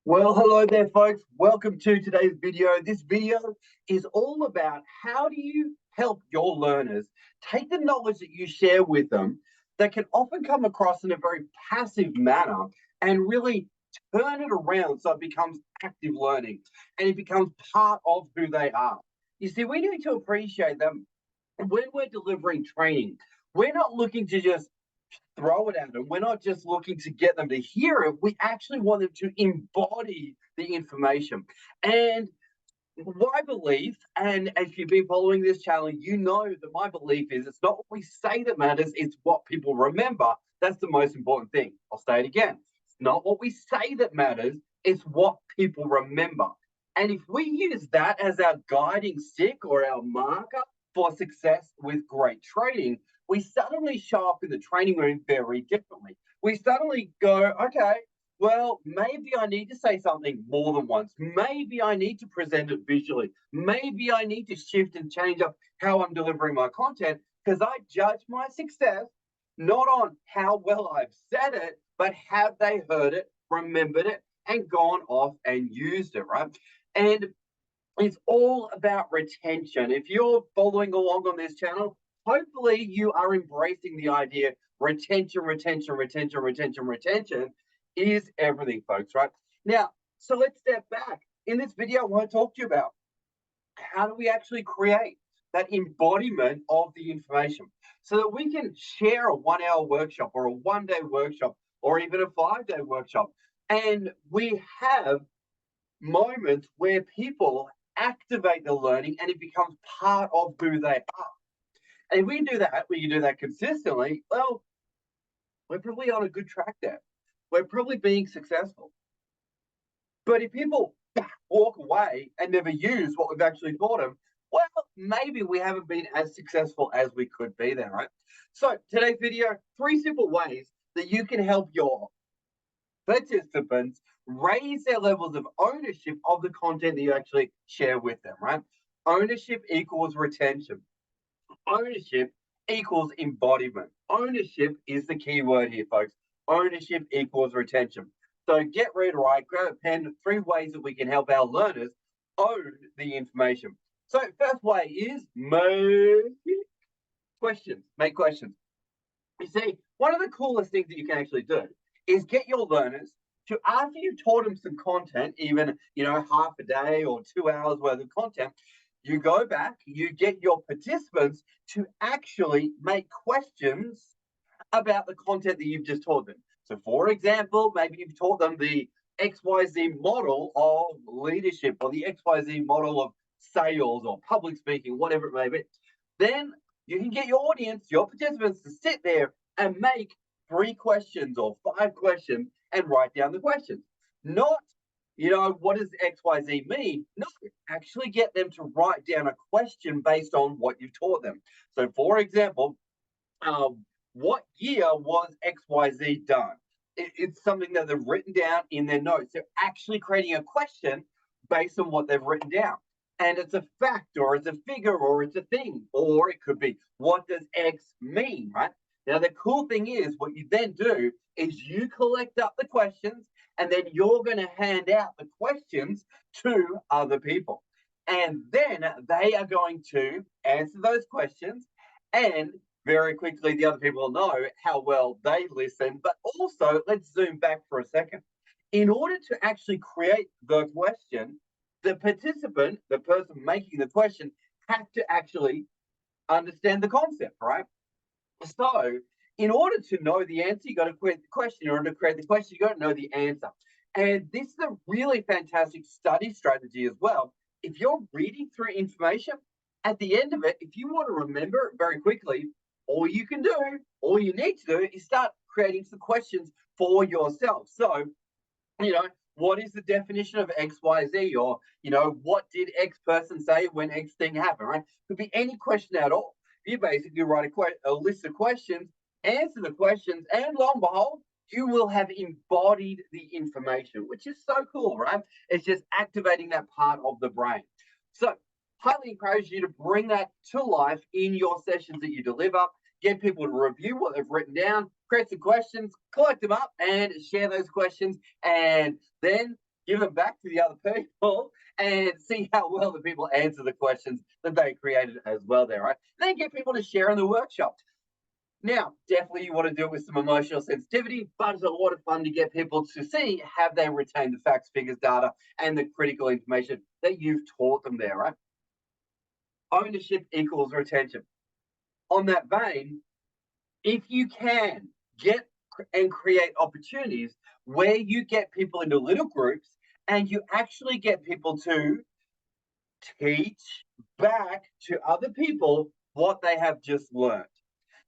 Well, hello there, folks. Welcome to today's video. This video is all about how do you help your learners take the knowledge that you share with them that can often come across in a very passive manner and really turn it around so it becomes active learning and it becomes part of who they are. You see, we need to appreciate them when we're delivering training. We're not looking to just throw it at them. We're not just looking to get them to hear it. We actually want them to embody the information. And my belief, and if you've been following this channel, you know that my belief is it's not what we say that matters, it's what people remember. That's the most important thing. I'll say it again. It's not what we say that matters, it's what people remember. And if we use that as our guiding stick or our marker for success with great trading, we suddenly show up in the training room very differently. We suddenly go, okay, well, maybe I need to say something more than once. Maybe I need to present it visually. Maybe I need to shift and change up how I'm delivering my content because I judge my success not on how well I've said it, but have they heard it, remembered it, and gone off and used it, right? And it's all about retention. If you're following along on this channel, hopefully you are embracing the idea retention, retention, retention, retention, retention is everything, folks, right? Now, so let's step back. In this video, I want to talk to you about how do we actually create that embodiment of the information so that we can share a 1 hour workshop or a 1 day workshop or even a 5 day workshop. And we have moments where people activate the learning and it becomes part of who they are. And if we can do that, we can do that consistently, well, we're probably on a good track there. We're probably being successful. But if people walk away and never use what we've actually taught them, well, maybe we haven't been as successful as we could be there, right? So today's video, 3 simple ways that you can help your participants raise their levels of ownership of the content that you actually share with them, right? Ownership equals retention. Ownership equals embodiment. Ownership is the key word here, folks. Ownership equals retention. So get ready to write, grab a pen, 3 ways that we can help our learners own the information. So first way is make questions. Make questions. You see, one of the coolest things that you can actually do is get your learners to, after you've taught them some content, even, half a day or 2 hours worth of content, you go back, you get your participants to actually make questions about the content that you've just taught them. So, for example, maybe you've taught them the XYZ model of leadership or the XYZ model of sales or public speaking, whatever it may be. Then you can get your audience, your participants, to sit there and make 3 questions or 5 questions and write down the questions. Not, what does XYZ mean? No, actually get them to write down a question based on what you've taught them. So, for example, what year was XYZ done? It's something that they've written down in their notes. They're actually creating a question based on what they've written down. And it's a fact or it's a figure or it's a thing, or it could be, what does X mean, right? Now, the cool thing is what you then do is you collect up the questions and then you're going to hand out the questions to other people. And then they are going to answer those questions, and very quickly the other people will know how well they listen. But also, let's zoom back for a second. In order to actually create the question, the participant, the person making the question, have to actually understand the concept, right? So, in order to know the answer, you got to create the question. In order to create the question, you got to know the answer. And this is a really fantastic study strategy as well. If you're reading through information, at the end of it, if you want to remember it very quickly, all you can do, all you need to do is start creating some questions for yourself. So, what is the definition of XYZ? Or, what did X person say when X thing happened, right? Could be any question at all. You basically write a list of questions, answer the questions, and lo and behold, you will have embodied the information, which is so cool, right? It's just activating that part of the brain. So, highly encourage you to bring that to life in your sessions that you deliver. Get people to review what they've written down, create some questions, collect them up, and share those questions. And then give them back to the other people and see how well the people answer the questions that they created as well there, right? And then get people to share in the workshop. Now, definitely you want to do it with some emotional sensitivity, but it's a lot of fun to get people to see have they retained the facts, figures, data, and the critical information that you've taught them there, right? Ownership equals retention. On that vein, if you can get and create opportunities where you get people into little groups and you actually get people to teach back to other people what they have just learned.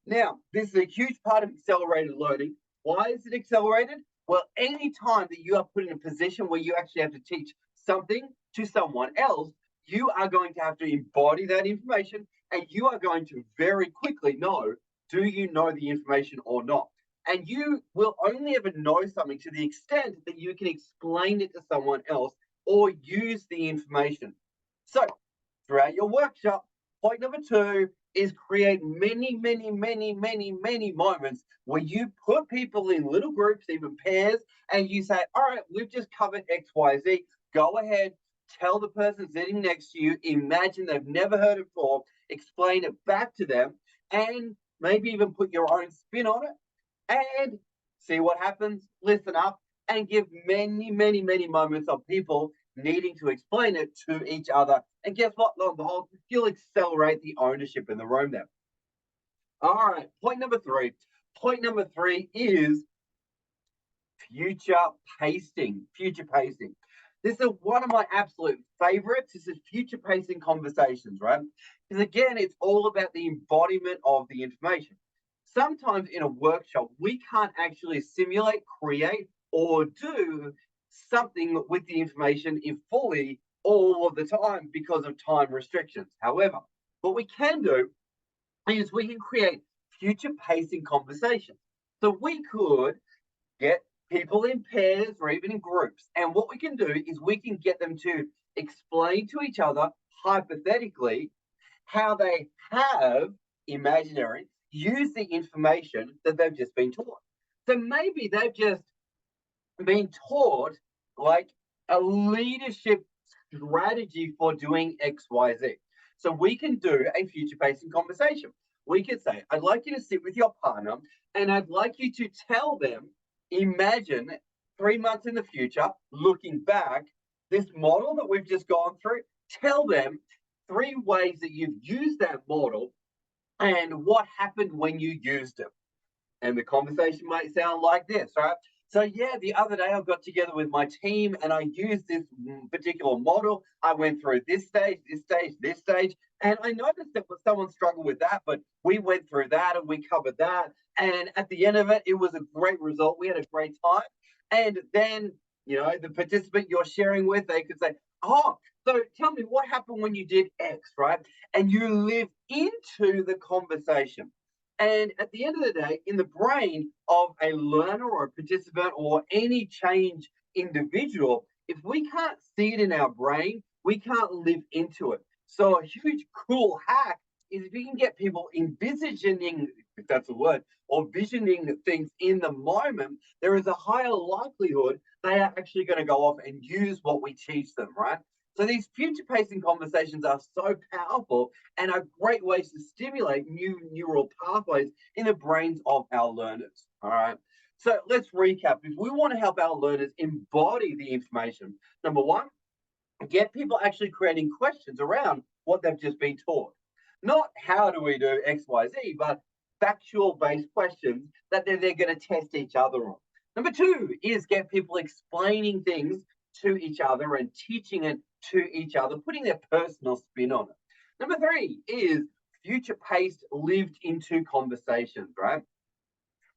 Now, this is a huge part of accelerated learning. Why is it accelerated? Well, any time that you are put in a position where you actually have to teach something to someone else, you are going to have to embody that information and you are going to very quickly know, do you know the information or not? And you will only ever know something to the extent that you can explain it to someone else or use the information. So, throughout your workshop, point number 2 is create many, many, many, many, many moments where you put people in little groups, even pairs, and you say, all right, we've just covered X, Y, Z. Go ahead, tell the person sitting next to you, imagine they've never heard it before, explain it back to them, and maybe even put your own spin on it and see what happens, listen up, and give many, many, many moments of people needing to explain it to each other. And guess what? Lo and behold, you'll accelerate the ownership in the room there. All right, point number 3. Point number 3 is future pacing. Future pacing. This is one of my absolute favorites. This is future pacing conversations, right? Because again, it's all about the embodiment of the information. Sometimes in a workshop, we can't actually simulate, create, or do something with the information in fully all of the time because of time restrictions. However, what we can do is we can create future pacing conversations. So we could get people in pairs or even in groups. And what we can do is we can get them to explain to each other hypothetically how they have imaginary use the information that they've just been taught. So maybe they've just been taught like a leadership strategy for doing XYZ. So we can do a future facing conversation. We could say, I'd like you to sit with your partner and I'd like you to tell them, imagine 3 months in the future, looking back, this model that we've just gone through, tell them 3 ways that you've used that model and what happened when you used it. And the conversation might sound like this, right? So yeah, the other day I got together with my team and I used this particular model. I went through this stage, this stage, this stage, and I noticed that someone struggled with that, but we went through that and we covered that. And at the end of it, it was a great result. We had a great time. And then, the participant you're sharing with, they could say, oh, so tell me what happened when you did X, right? And you live into the conversation. And at the end of the day, in the brain of a learner or a participant or any change individual, if we can't see it in our brain, we can't live into it. So a huge cool hack is if you can get people envisioning, if that's a word, or visioning things in the moment, there is a higher likelihood they are actually going to go off and use what we teach them, right? So these future pacing conversations are so powerful and are great ways to stimulate new neural pathways in the brains of our learners. All right. So let's recap. If we want to help our learners embody the information, number 1, get people actually creating questions around what they've just been taught. Not how do we do X, Y, Z, but factual based questions that they're going to test each other on. Number 2 is get people explaining things to each other and teaching it to each other, putting their personal spin on it. Number 3 is future paced, lived into conversations, right?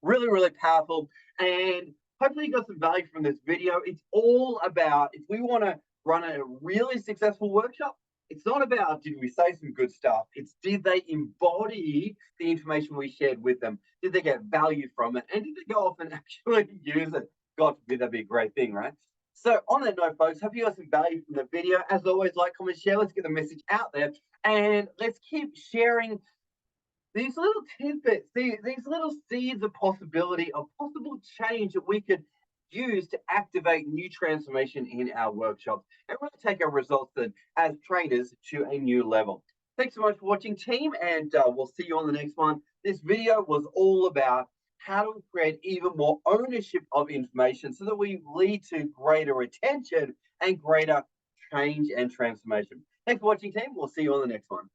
Really, really powerful. And hopefully you got some value from this video. It's all about, if we want to run a really successful workshop, it's not about did we say some good stuff. It's did they embody the information we shared with them? Did they get value from it? And did they go off and actually use it? God forbid, that'd be a great thing, right? So on that note, folks, hope you got some value from the video. As always, like, comment, share. Let's get the message out there. And let's keep sharing these little tidbits, these little seeds of possibility, of possible change that we could use to activate new transformation in our workshops and really take our results then as trainers to a new level. Thanks so much for watching, team, and we'll see you on the next one. This video was all about how do we create even more ownership of information so that we lead to greater retention and greater change and transformation. Thanks for watching, team. We'll see you on the next one.